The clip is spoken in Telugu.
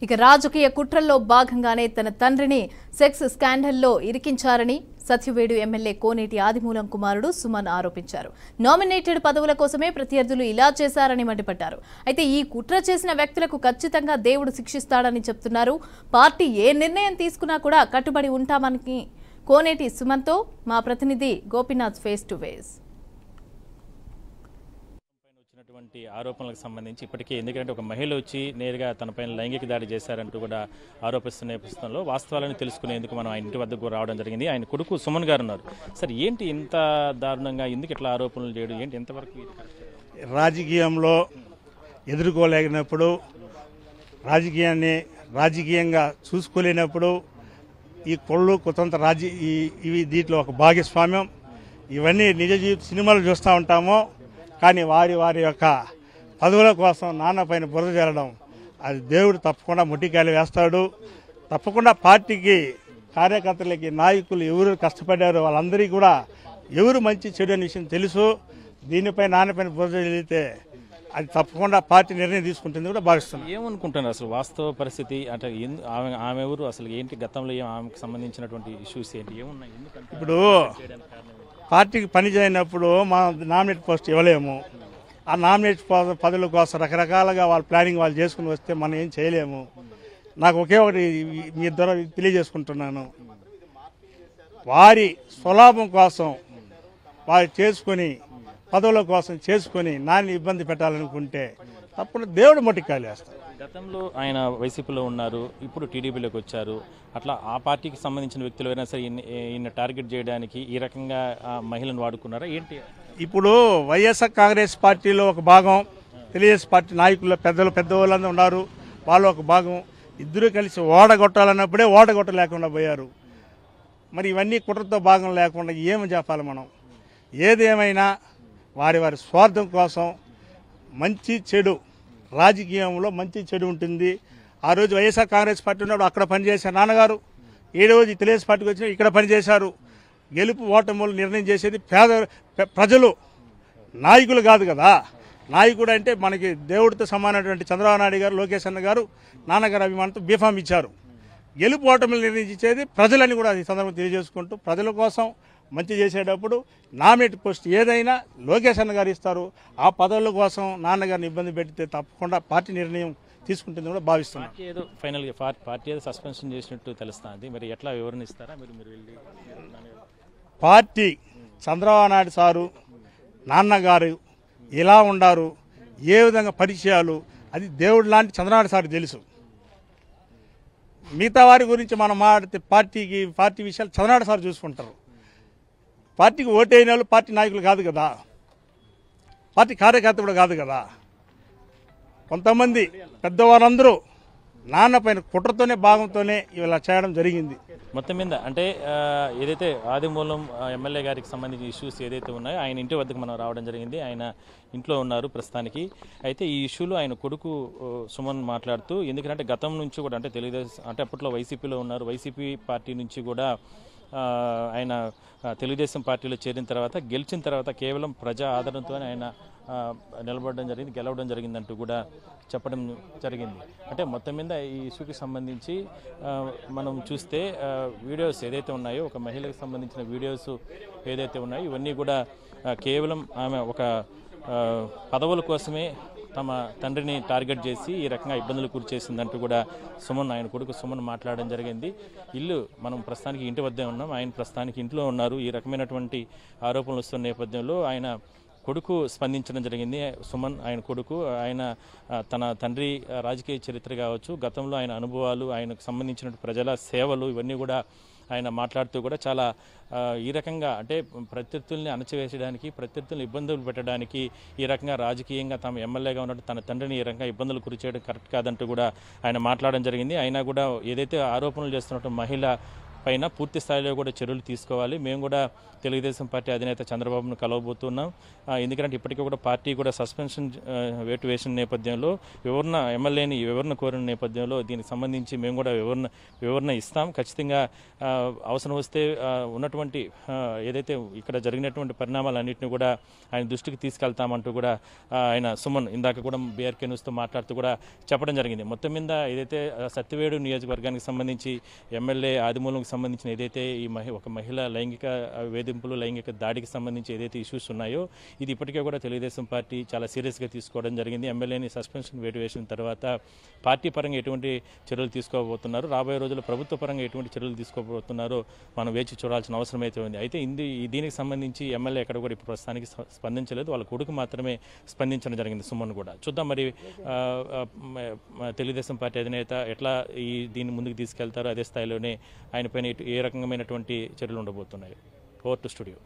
ఇక రాజకీయ కుట్రల్లో భాగంగానే తన తండ్రిని సెక్స్ స్కాండల్లో ఇరికించారని సత్యవేడు ఎమ్మెల్యే కోనేటి ఆదిమూలం కుమారుడు సుమన్ ఆరోపించారు. నామినేటెడ్ పదవుల కోసమే ప్రత్యర్థులు ఇలా చేశారని మండిపడ్డారు. అయితే ఈ కుట్ర చేసిన వ్యక్తులకు ఖచ్చితంగా దేవుడు శిక్షిస్తాడని చెప్తున్నారు. పార్టీ ఏ నిర్ణయం తీసుకున్నా కూడా కట్టుబడి ఉంటామని కోనేటి సుమన్తో మా ప్రతినిధి గోపీనాథ్ ఫేస్ టు ఫేస్. ఆరోపణలకు సంబంధించి ఇప్పటికే ఎందుకంటే ఒక మహిళ వచ్చి నేరుగా తనపైన లైంగిక దాడి చేశారంటూ కూడా ఆరోపిస్తున్న పుస్తకంలో వాస్తవాలను తెలుసుకునేందుకు మనం ఆయన ఇంటి వద్దకు రావడం జరిగింది. ఆయన కొడుకు సుమన్ గారు ఉన్నారు. సార్, ఏంటి ఇంత దారుణంగా ఎందుకు ఇట్లా ఆరోపణలు చేయడం, ఏంటి ఎంతవరకు రాజకీయంలో ఎదుర్కోలేనప్పుడు, రాజకీయాన్ని రాజకీయంగా చూసుకోలేనప్పుడు ఈ కొళ్ళు కుతంత్ర ఇవి దీంట్లో ఒక భాగస్వామ్యం. ఇవన్నీ నిజ జీవిత సినిమాలు చూస్తూ ఉంటాము. కానీ వారి యొక్క పదవుల కోసం నాన్న పైన బురద జల్లడం, అది దేవుడు తప్పకుండా ముట్టికాయలు వేస్తాడు. తప్పకుండా పార్టీకి కార్యకర్తలకి నాయకులు ఎవరు కష్టపడ్డారో వాళ్ళందరికీ కూడా ఎవరు మంచి చెడు అనే విషయం తెలుసు. దీనిపై నాన్నపైన బురద జల్లితే అది తప్పకుండా పార్టీ నిర్ణయం తీసుకుంటుంది కూడా భావిస్తున్నాం. ఏమనుకుంటున్నారు అసలు వాస్తవ పరిస్థితి? అంటే ఆమె ఎవరు, అసలు ఏంటి, గతంలో ఆమెకు సంబంధించినటువంటి ఇష్యూస్ ఏంటి, ఏమున్నాయి? ఇప్పుడు పార్టీకి పని చేయనప్పుడు మా నామినేట్ పోస్ట్ ఇవ్వలేము. ఆ నామినేట్ పదవుల కోసం రకరకాలుగా వాళ్ళ ప్లానింగ్ వాళ్ళు చేసుకుని వస్తే మనం ఏం చేయలేము. నాకు ఒకే ఒకటి మీ ద్వారా తెలియజేసుకుంటున్నాను. వారి స్వలాభం కోసం వారు చేసుకుని పదవుల కోసం చేసుకుని నాన్ని ఇబ్బంది పెట్టాలనుకుంటే తప్పకుండా దేవుడు మొట్టికాయలు వేస్తారు. గతంలో ఆయన వైసీపీలో ఉన్నారు, ఇప్పుడు టీడీపీలోకి వచ్చారు. అట్లా ఆ పార్టీకి సంబంధించిన వ్యక్తులు అయినా సరే ఈయన టార్గెట్ చేయడానికి ఈ రకంగా మహిళను వాడుకున్నారా ఏంటి? ఇప్పుడు వైఎస్ఆర్ కాంగ్రెస్ పార్టీలో ఒక భాగం, తెలుగుదేశం పార్టీ నాయకులు పెద్దవాళ్ళందరూ ఉన్నారు, వాళ్ళు ఒక భాగం. ఇద్దరు కలిసి ఓడగొట్టాలన్నప్పుడే ఓడగొట్టలేకుండా పోయారు. మరి ఇవన్నీ కుట్రతో భాగం లేకుండా ఏమి చెప్పాలి మనం? ఏదేమైనా వారి స్వార్థం కోసం మంచి చెడు, రాజకీయంలో మంచి చెడు ఉంటుంది. ఆ రోజు వైఎస్ఆర్ కాంగ్రెస్ పార్టీ ఉన్నప్పుడు అక్కడ పనిచేశారు నాన్నగారు, 7 రోజు తెలుగుదేశం పార్టీకి వచ్చిన ఇక్కడ పనిచేశారు. గెలుపు ఓటములు నిర్ణయం చేసేది ప్రజలు, నాయకులు కాదు కదా. నాయకుడు అంటే మనకి దేవుడితో సమానమైనటువంటి చంద్రబాబు నాయుడు గారు, లోకేష్ అన్న గారు, నాన్నగారు అభిమానంతో బీఫామ్ ఇచ్చారు. గెలుపు ఓటములు నిర్ణయించేది ప్రజలని కూడా ఈ సందర్భం తెలియజేసుకుంటూ, ప్రజల కోసం మంచి చేసేటప్పుడు నామినేట్ పోస్ట్ ఏదైనా లోకేష్ అన్న గారు ఇస్తారు. ఆ పదవుల కోసం నాన్నగారిని ఇబ్బంది పెడితే తప్పకుండా పార్టీ నిర్ణయం తీసుకుంటుంది కూడా భావిస్తున్నాం. ఏదో ఫైనల్గా పార్టీ ఏదో సస్పెన్షన్ చేసినట్టు తెలుస్తుంది. మరి ఎట్లా వివరణ ఇస్తారా మీరు వెళ్ళి? పార్టీ చంద్రబాబు నాయుడు సారు, నాన్నగారు ఎలా ఉండారు, ఏ విధంగా పరిచయాలు, అది దేవుడు లాంటి చంద్రబాబు సార్ తెలుసు. మిగతా వారి గురించి మనం మాట్లాడితే పార్టీ విషయాలు చంద్రబాబు సార్ చూసుకుంటారు. పార్టీకి ఓటైన వాళ్ళు పార్టీ నాయకులు కాదు కదా, పార్టీ కార్యకర్త కూడా కాదు కదా. కొంతమంది పెద్దవారందరూ నాన్న పైన కుట్రతోనే భాగంతోనే ఇలా చేయడం జరిగింది. మొత్తం మీద అంటే ఏదైతే ఆదిమూలం ఎమ్మెల్యే గారికి సంబంధించిన ఇష్యూస్ ఏదైతే ఉన్నాయో ఆయన ఇంటి వద్దకు మనం రావడం జరిగింది. ఆయన ఇంట్లో ఉన్నారు ప్రస్తుతానికి. అయితే ఈ ఇష్యూలో ఆయన కొడుకు సుమన్ మాట్లాడుతూ, ఎందుకంటే గతం నుంచి కూడా అంటే తెలుగుదేశం అంటే అప్పట్లో వైసీపీలో ఉన్నారు, వైసీపీ పార్టీ నుంచి కూడా ఆయన తెలుగుదేశం పార్టీలో చేరిన తర్వాత, గెలిచిన తర్వాత కేవలం ప్రజా ఆదరణతో ఆయన నిలబడడం జరిగింది, గెలవడం జరిగిందంటూ కూడా చెప్పడం జరిగింది. అంటే మొత్తం మీద ఈ ఇష్యూకి సంబంధించి మనం చూస్తే వీడియోస్ ఏదైతే ఉన్నాయో, ఒక మహిళకు సంబంధించిన వీడియోస్ ఏదైతే ఉన్నాయో ఇవన్నీ కూడా కేవలం ఆమె ఒక పదవుల కోసమే తమ తండ్రిని టార్గెట్ చేసి ఈ రకంగా ఇబ్బందులు గురి చేసిందంటూ కూడా ఆయన కొడుకు సుమన్ మాట్లాడడం జరిగింది. మనం ప్రస్తుతానికి ఇంటి వద్దే ఉన్నాం, ఆయన ప్రస్తుతానికి ఇంట్లో ఉన్నారు. ఈ రకమైనటువంటి ఆరోపణలు వస్తున్న నేపథ్యంలో ఆయన కొడుకు స్పందించడం జరిగింది. సుమన్ ఆయన కొడుకు, ఆయన తన తండ్రి రాజకీయ చరిత్ర కావచ్చు, గతంలో ఆయన అనుభవాలు, ఆయనకు సంబంధించిన ప్రజల సేవలు ఇవన్నీ కూడా ఆయన మాట్లాడుతూ కూడా చాలా ఈ రకంగా అంటే ప్రత్యర్థుల్ని అణచివేసడానికి, ప్రత్యర్థుల్ని ఇబ్బందులు పెట్టడానికి ఈ రకంగా రాజకీయంగా తమ ఎమ్మెల్యేగా ఉన్నట్టు తన తండ్రిని ఈ రకంగా ఇబ్బందులు గురి చేయడం కరెక్ట్ కాదంటూ కూడా ఆయన మాట్లాడడం జరిగింది. అయినా కూడా ఏదైతే ఆరోపణలు చేస్తున్నట్టు మహిళ పైన పూర్తి స్థాయిలో కూడా చర్యలు తీసుకోవాలి. మేము కూడా తెలుగుదేశం పార్టీ అధినేత చంద్రబాబును కలవబోతున్నాం. ఎందుకంటే ఇప్పటికీ కూడా పార్టీ కూడా సస్పెన్షన్ వేటు వేసిన నేపథ్యంలో ఎమ్మెల్యేని వివరణ కోరిన నేపథ్యంలో దీనికి సంబంధించి మేము కూడా వివరణ ఇస్తాం. ఖచ్చితంగా అవసరం వస్తే ఉన్నటువంటి ఏదైతే ఇక్కడ జరిగినటువంటి పరిణామాలన్నింటినీ కూడా ఆయన దృష్టికి తీసుకెళ్తామంటూ కూడా ఆయన సుమన్ ఇందాక కూడా బీఆర్కే న్యూస్తో మాట్లాడుతూ కూడా చెప్పడం జరిగింది. మొత్తం మీద ఏదైతే సత్యవేడు నియోజకవర్గానికి సంబంధించి ఎమ్మెల్యే ఆదిమూలంకి సంబంధించిన ఏదైతే ఈ ఒక మహిళ లైంగిక వేధింపులు లైంగిక దాడికి సంబంధించి ఏదైతే ఇష్యూస్ ఉన్నాయో ఇది ఇప్పటికే కూడా తెలుగుదేశం పార్టీ చాలా సీరియస్గా తీసుకోవడం జరిగింది. ఎమ్మెల్యేని సస్పెన్షన్ వేటు వేసిన తర్వాత పార్టీ పరంగా ఎటువంటి చర్యలు తీసుకోబోతున్నారు, రాబోయే రోజుల్లో ప్రభుత్వ పరంగా ఎటువంటి చర్యలు తీసుకోబోతున్నారో మనం వేచి చూడాల్సిన అవసరం అయితే ఉంది. అయితే దీనికి సంబంధించి ఎమ్మెల్యే ఎక్కడ కూడా ఇప్పుడు ప్రస్తుతానికి స్పందించలేదు. వాళ్ళ కొడుకు మాత్రమే స్పందించడం జరిగింది, సుమన్ కూడా. చూద్దాం మరి తెలుగుదేశం పార్టీ అధినేత ఎట్లా దీన్ని ముందుకు తీసుకెళ్తారో అదే స్థాయిలోనే ఆయన పైన ఏ రకమైనటువంటి చర్యలు ఉండబోతున్నాయి. Over to studio.